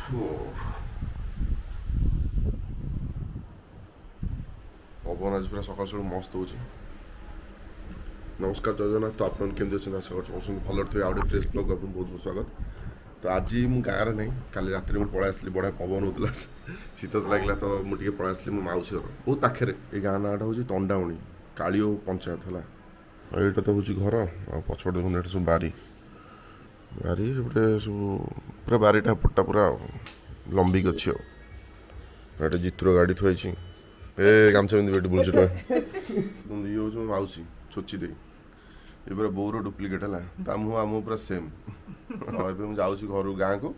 पवन आज पूरा सकाल सकाल मस्त हो। नमस्कार जय जगन्नाथ। तो आपन केमती अच्छे आशा कर भल थे। आउटे फ्रेश ब्लॉग आपको बहुत बहुत स्वागत। तो आज मुझे गाँव नहीं काली रात में पलि आसली बढ़िया पवन होता शीत लगे तो मुझे पलि आसली मो मौसी घर बहुत पाखे। ये गाँ नाटा हूँ तंडाउणी कालिओ पंचायत है। यहाँ तो हूँ घर आ पछपटे देखते सब बारी बारी गोटे सब पूरा बारीटा पट्टा पूरा लंबिक अच्छी। ये जितुर गाड़ी थुआई ए गामछा पिंधि बुलूँ ये हूँ मौसी छोची दे ये पूरा बोर डुप्लिकेट है मुँह मुँह पूरा सेम। हाँ मुझे जाऊँगी घर गाँव को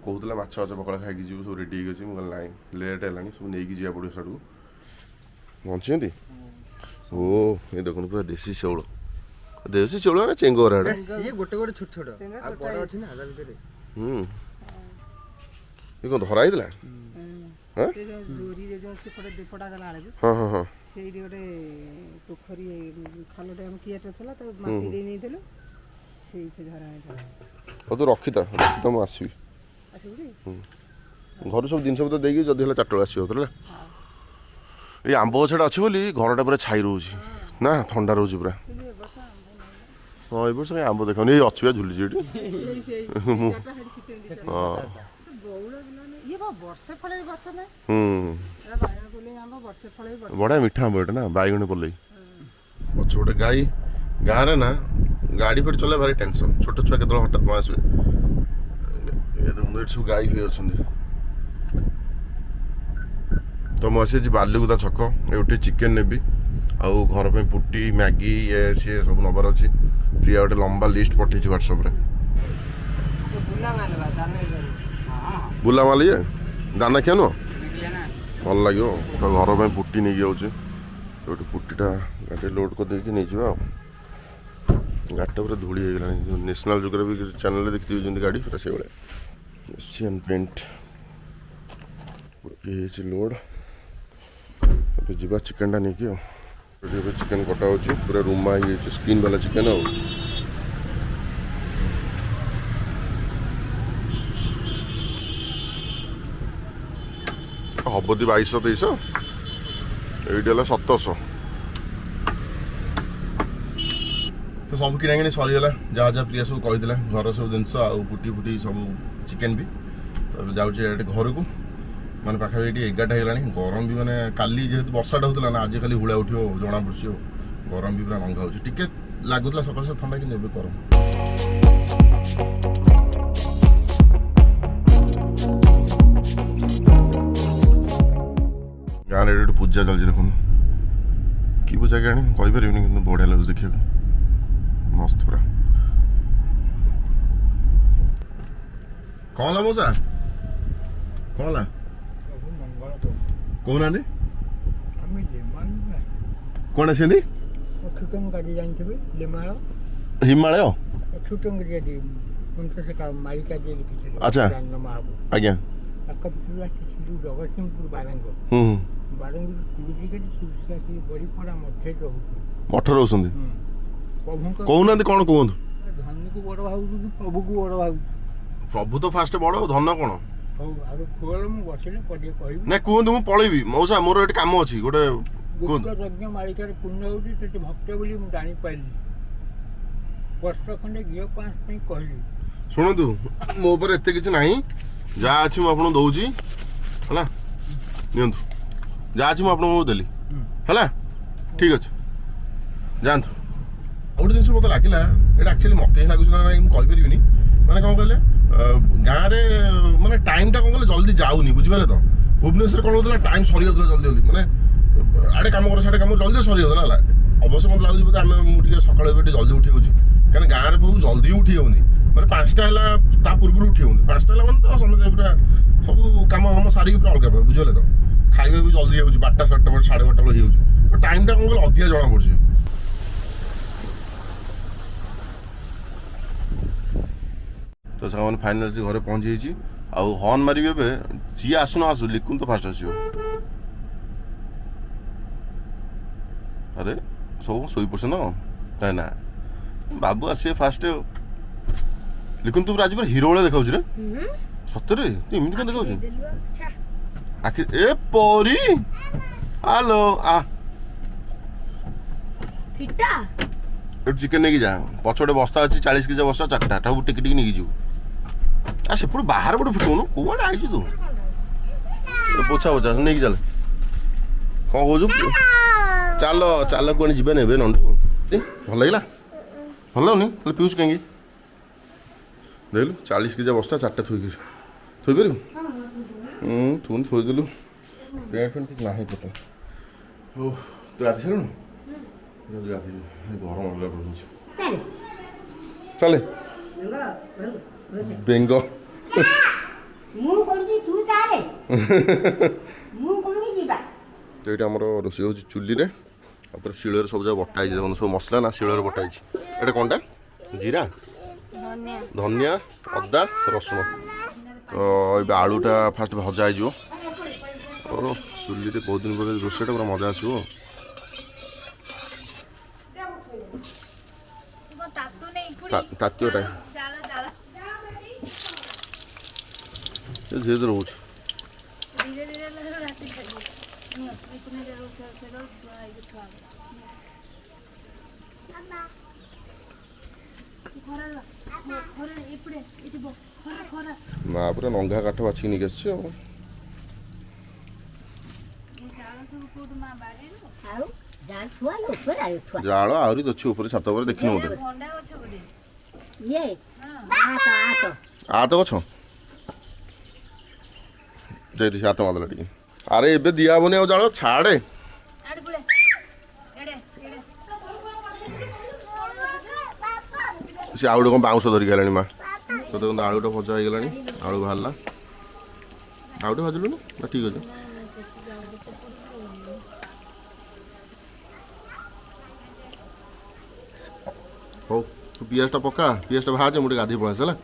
कहूला माछ फाछ पकड़ा खाई जी सब रेडी होगी मुझे ना लेट है सब नहीं जा पड़ो साड़ू बंची। ओ ये देखो पूरा देसी शौल देसी शौल ना चेंगोर गोटे गोटे छोट छोट ये कौन धरा ही हाँ हाँ हाँ से गोटे पोखरी खालटे आम किए था तो माटी दे नहीं देलो से धरा तो रखी था मुझे आसबि घर सब जिन तो देखिए जदि है 4 आसो ये आंब गछटा अच्छी बोली घरटा पूरा छाई रोच ना ठंडा रोच पूरा। हाँ ये वर्ष आंब देख ये अच्छी झुली बढ़िया मीठा आंब एटा ना बैगण पलई पछ गोटे गाई गाँव में ना गाड़ी फेट चला भारी टेंशन छोट छुआ के हठात पहुँचे ये सब गाई भी अच्छा। तो मुझे बालुगुदा छक ये चिकेन नेबी आउ घर पे पुटी मैगी ये सी सब नबार अच्छी। प्रिया गोटे लंबा लिस्ट पठे व्हाट्सएप बुला माल ये दाना क्या नुह भल लगे तो घर में पुटी नहीं जाऊँचे गोटे पुटीटा गाड़ी लोड कर देकी नहीं जा गाड़ीटा पूरा धूली हो गला नेशनल जोग्राफी चैनल देखते जमी गाड़ी पूरा से भाया एशियन पेंट लोड अब जी चिकेन टा नहीं चिकेन कटा हो पूरा रुमा ये स्किन वाला चिकेन आ हबदी 2200 ये 1700 तो सब किना सरीगला जहाँ जहाँ प्रिया सब कही घर सब जिनस पुटी फुटी सब चिकेन भी तो जाऊँ घर को मैंने पाखापाखि 11टा होगा गरम भी मैंने काली जेहतु वर्षाटा होता ना आज खाली हुड़ा उठो जना पड़ी गरम भी पूरा नंगा हो लगुला सकाल सकाल थंडा कि गरम गाँव में गोटे पूजा चलती देखो कि पूजा क्या कहीपर कि बढ़िया लगे देखा मस्त पूरा कौन ला मौसा कौन ला कहना कौन आस हिमालय अच्छा आज्ञा मठ रोच कहना कौन कहतु प्रभु तो फास्ट बड़ धन कौन ना कहतु मुझे पलैबी मौसा मोर ये कम अच्छी गोटे शुणु मो पर एत कि ना जहाँ अच्छी मुझे दौची है नियंतु जहाँ अच्छी मुझे देली है ठीक अच्छे जातु गोटे जिन मतलब लगे ये एक्चुअली मत ही लगुच ना कहीपरि मैंने कौन कहले गाँव में माने टाइम टा कौन कहले जल्दी जाऊनी बुझे तो भुवनेश्वर कौन होता टाइम सरी जाता जल्दी जल्दी मैंने आड़े कम कर साढ़े कम जल्दी सरी जाता अवश्य मत लगे बोधे आम सका जल्दी उठी होची कहीं गाँव में बहुत जल्दी उठी होनी मैंने 5टा है पूर्व उठी होनी 5टा है तो समझे पूरा सब कम हम सारिक पूरा अलग बुझे तो खाଇବା भी जल्दी हो 12टा 7टा 12:30 बेले हो तो टाइम टा कौन कहले अधिका जना पड़ी। तो सामान फाइनाल से घरे पहुँची जाइए आउ हर्न मारे जी आसुन आसु लिखुन तो फास्ट आसो अरे सब शोई पड़े ना ना बाबू आस फास्ट लिखुन तू आज पूरा हिरो भाया देखा रे ସତରେ ତୁ ଏମିତି କେମିତି କହୁଛୁ ଆଖି ଏ ପରି ହ୍ୟାଲୋ ଆ ଏଠୁ ଚିକେନ ନେଇକି ଯା ପଛପଟେ ବସ୍ତା ଅଛି 40 କେଜି ବସ୍ତା 4ଟା ଟାକୁ ଟିକେ ଟିକେ ନେଇକି ଯିବୁ ଆ ସେପଟେ ବାହାରେ ପଟେ ଫୁଟଉନୁ କୋଉଆଡ଼େ ଆଇଛୁ ତୁ ପୋଛା ପୋଛା ନେଇକି ଚାଲ କ'ଣ କହୁଛୁ ଚାଲ ଚାଲ କୁଆଡ଼େ ଯିବାନି ଏବେ ନଣ୍ଡୁ ଭଲ ଲାଗିଲା ଭଲ ଲାଗୁନି ତାହେଲେ ପିଉଛୁ କାହିଁକି ଦେଖିଲୁ 40 କେଜି ବସ୍ତା 4ଟା ଥୋଇପାରିବୁ ତୁ ଥୋଇଦେଲୁ ପ୍ୟାଣ୍ଟ ଫ୍ୟାଣ୍ଟ କିଛି ନାହିଁ ପଟ ଓ ତୁ ଗାଧି ସାରିଲୁଣୁ ଗରମ ଅଲଗା ପଡ଼ୁଛି ଚାଲେ ବେଙ୍ଗ ତ ଏଇଟା ଆମର ରୋଷେଇ ହେଉଛି ଚୁଲିରେ ତାପରେ ଶିଳରେ ସବୁ ଯାକ ବଟା ହେଇଛି ଦେଖନ୍ତୁ ସବୁ ମସଲା ନା ଶିଳରେ ବଟା ହେଇଛି ଏଇଟା କ'ଣଟା ଜିରା ଧନିଆ ଅଦା ରସୁଣ ତ ଏବେ ଆଳୁଟା ଫାଷ୍ଟ ଭଜା ହେଇଯିବ ଓ ଚୁଲିରେ ବହୁତ ଦିନ ପରେ ରୋଷେଇଟା ପୁରା ମଜା ଆସିବ ତାତିଟା ଧୀରେ ଧୀରେ ରହୁଛି ମା ପୁରା ନଙ୍ଗା କାଠ ବାଛିକି ନେଇକି ଆସିଛି ଆଉ ଜାଳ ଆହୁରି ଅଛି ଉପରେ ଛାତ ଉପରେ ଦେଖିନି ଗୋଟେ ଆତ ଗଛ ଯାଇଦି ହାତ ମାରିଦେଲା ଟିକେ ଆରେ ଏବେ ଦିଆ ହବନି ଆଉ ଜାଳ ଛାଡ଼େ ସେ ଆଉ ଗୋଟେ କ'ଣ ବାଉଁଶ ଧରିକି ହେଲାଣି ମା ତ ଦେଖନ୍ତୁ ଆଳୁଟା ଭଜା ହେଇଗଲାଣି ଆଳୁ ବାହାରିଲା ଆଉ ଗୋଟେ ଭାଜିଲୁନି ନା ଠିକ୍ ଅଛି ହଉ ତୁ ପିଆଜଟା ପକା ପିଆଜଟା ଭାଜେ ମୁଁ ଟିକେ ଗାଧୋଇ ପଳାଇଛି ହେଲା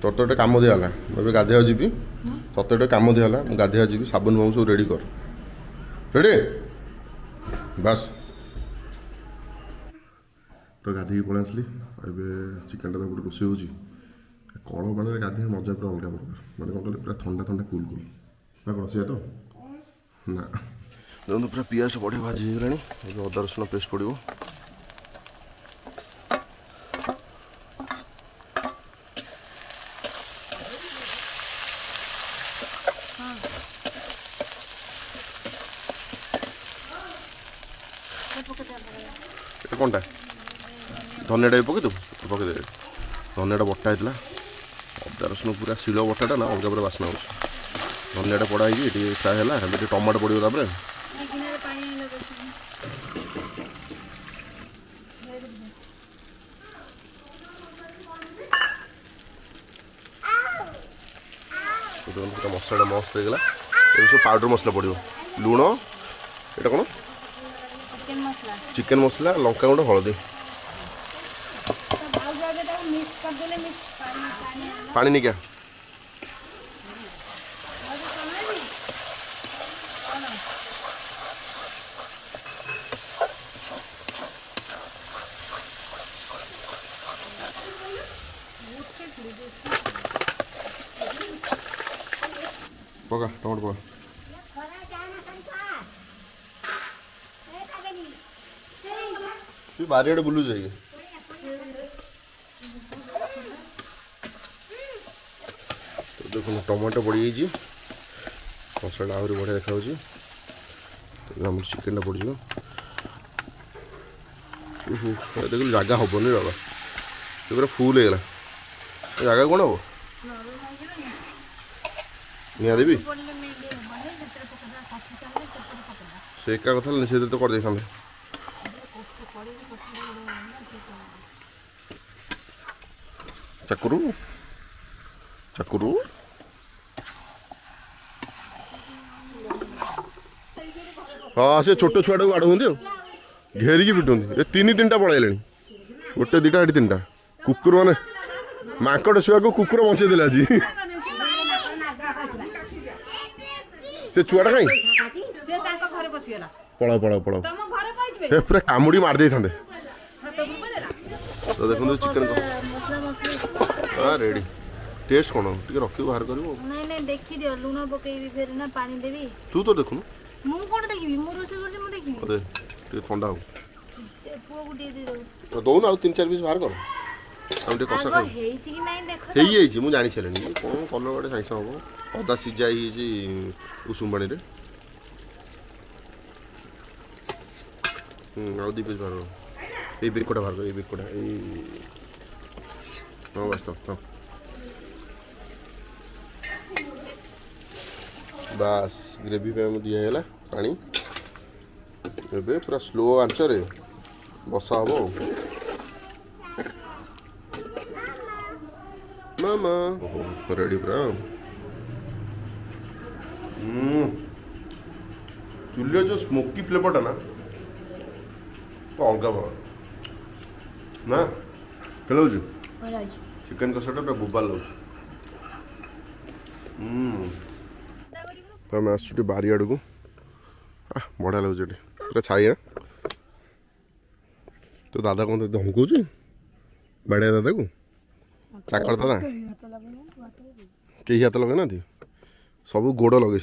ତୋର ତ ଗୋଟେ କାମ ଦିଆହେଲା ମୁଁ ଏବେ ଗାଧୋଇବାକୁ ଯିବି ତତେ ଗୋଟେ କାମ ଦିଆହେଲା ମୁଁ ଗାଧୋଇବାକୁ ଯିବି ସାବୁନ ଫାବୁନ ସବୁ ରେଡ଼ି କର ରେଡ଼ି ବାସ୍ ତ ଗାଧୋଇକି ପଳେଇ ଆସିଲି ଏବେ ଚିକେନଟା ତାପରେ ରୋଷେଇ ହେଉଛି କଳ ପାଣିରେ ଗାଧୋଇବା ମଜା ପୁରା ଅଲଗା ପ୍ରକାର ମାନେ କ'ଣ କହିଲେ ପୁରା ଥଣ୍ଡା ଥଣ୍ଡା କୁଲ୍ କୁଲ୍ ନା କ'ଣ ସେଇଆ ତ ନା ଦେଖନ୍ତୁ ପୁରା ପିଆଜ ବଢ଼ିଆ ଭାଜି ହେଇଗଲାଣି ଏବେ ଅଦା ରସୁଣ ପେଷ୍ଟ ପଡ଼ିବ এটা কোনটা ধনিয়াটা পকাইদেবু পকাইদেবে ধনিয়াটা বটা হয়েছিল অদা রসুণ পুরা শিল বটাটা না অলগা পুরা বাসনা হচ্ছে ধনিয়াটা পড়া হয়েকি এটি ফ্রাଏ ହେଲା ଏବେ ଟିକେ ଟମାଟୋ ପଡ଼ିବ ତାପରେ ପୁରା ମସଲାଟା ମସ୍ତ ହେଇଗଲା ଏବେ ସବୁ ପାଉଡ଼ର ମସଲା ପଡ଼ିବ ଲୁଣ ଏଇଟା କ'ଣ चिकेन मसला लंका गुंड हलदी पानी नहीं क्या पका टमाटर पका बारियाड़े बुलू जाइए तो देखो टमाटो पड़ जाइए मसला आहरी बढ़िया देखा तो आम चिकेन पड़ जाओ देख जगह हेनी बाबा ये पूरा फुल होगा जगह कौन हम निया देवी से एका कथा से तो कर दे चक्रू चक्रू हाँ से छोट छुआ को बाड़ौं घेरिकी पिटुंट ये 3-3टा पलैले गोटे 2टा 3टा कुकुर मैंने माकड़ छुआ को कुकुर बचे आज से छुआटा कहीं पलाओ पलाओ पलाओ पूरा कामुड़ी मार दे था तो देखो चिकेन हाँ रेडी टेस्ट कौन टे रखी बाहर कर नहीं नहीं देखी दियो लुण पकेबी फिर ना पानी देवी तू तो देखुन मु कोन देखिबी मु रोसे करछि मु देखिबी अरे टे ठंडा हो पुओ गुडी दे दो तो दो ना 3-4 पीस बाहर कर हम टे कसा आगो खाई हेइछि कि नहीं देखो हेई हेई मु जानि छलेनी कोन कलर गडे साइस हो अदा सिजा हेई उषुम पानी रे आउ दी पीस बाहर ए बेकोटा बाहर कर ए बेकोटा ए हां बस तो बस ग्रेवी पे हम दिया है पानी एबे पूरा स्लो आंच रे बसा हम मामा रेडी पूरा चूल्हे जो स्मोकी फ्लेवरटा ना तो अलग बार ना खेल चिकेन कषाटा पूरा बोबाल लगे तो आम आसुटे बारी आड़ को बढ़िया लगे पूरा छाइया तो दादा कौन धमकाऊँ बाड़िया दादा को चाकड़ दादा कहीं हाथ लगे ना सब गोड़ लगे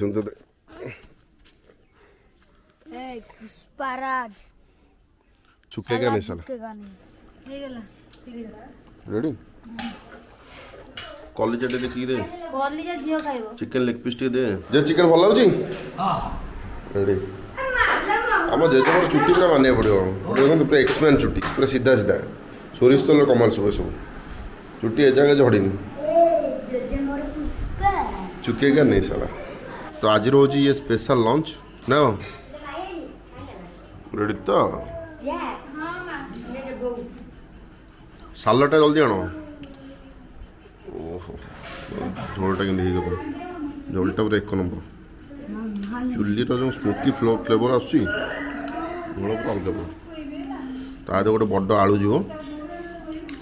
चुकेगा नहीं साला रेडी कॉलेज टे देखिए दे कॉलेज जियो खाइबो चिकन लेग पीस टे दे जे चिकन भल लाଗୁଛି रेडी आम जेजर चुट्टी पूरा मानिया पड़ो देखो पूरा एक्समैन चुट्टी पूरा सीधा सीधा सोरिष तेल कमाल सब सब चुट्टी ए जगह झड़नी चुकेगा नहीं साला तो आज रोज ये स्पेशल लंच ना रेडी तो सालटा जल्दी आनो ओहो झोलटा के झोलटा पूरा एक नंबर चुल्लीर जो स्मोकी फ्लेवर आसूँ झोल पूरा अलग पूरा तार गोटे बड़ आलू जीव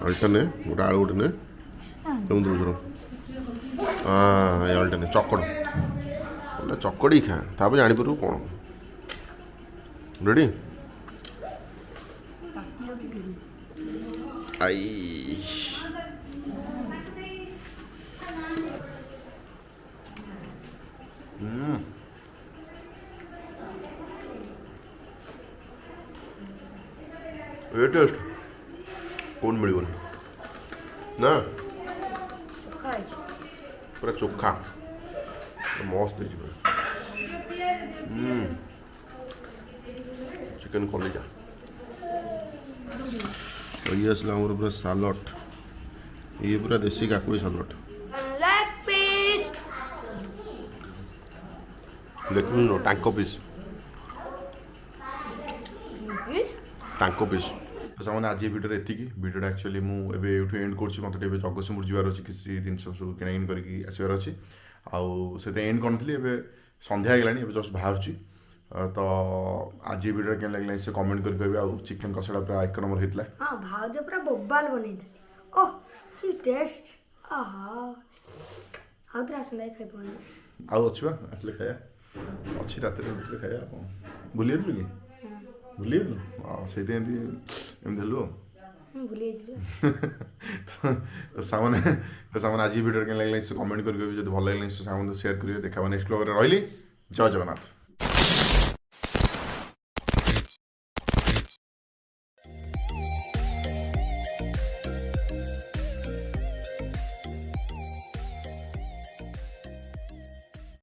आलुटा ने गोटे आलू गोटे ने केमती बुझर हाँ ये आलुटा ने चकड़ चकड़ी खा तापर जापर कौन रेडी आई ये टेस्ट कौन मिल ना पूरा चोखा मस्त चिकन कलिजा और ये असला पूरा सालट ये पूरा देसी काकुड़ी सालट लेकिन टांको पीस टांको पीस तो सामने आज भिडियो एतिक भिडियोटा एक्चुअली मुझे एंड कर मत जगतसिंहपुर जबार अच्छी किसी जिन सब किणाकिणी करके आसबार अच्छी आउ एंड करनी सन्ध्या होगा जस्ट बाहर तो आज भिडियो क्या लगे से कमेंट कर पाए आ चिकेन कषाटा पूरा एक नंबर होता हाँ भाउज पूरा बोबाल बनै ओह कि टेस्ट आहा हाँ पूरा सुंदर खाइ पानी आउ अच्छी आसले खाया अच्छी रात खाया भूली कि भूली से हेलु भूली तो सामने आज भिडियो क्या लगे कमेंट कर भल लगे सामने शेयर करेंगे देखा नेक्स्ट ब्लॉग रही जय जगन्नाथ।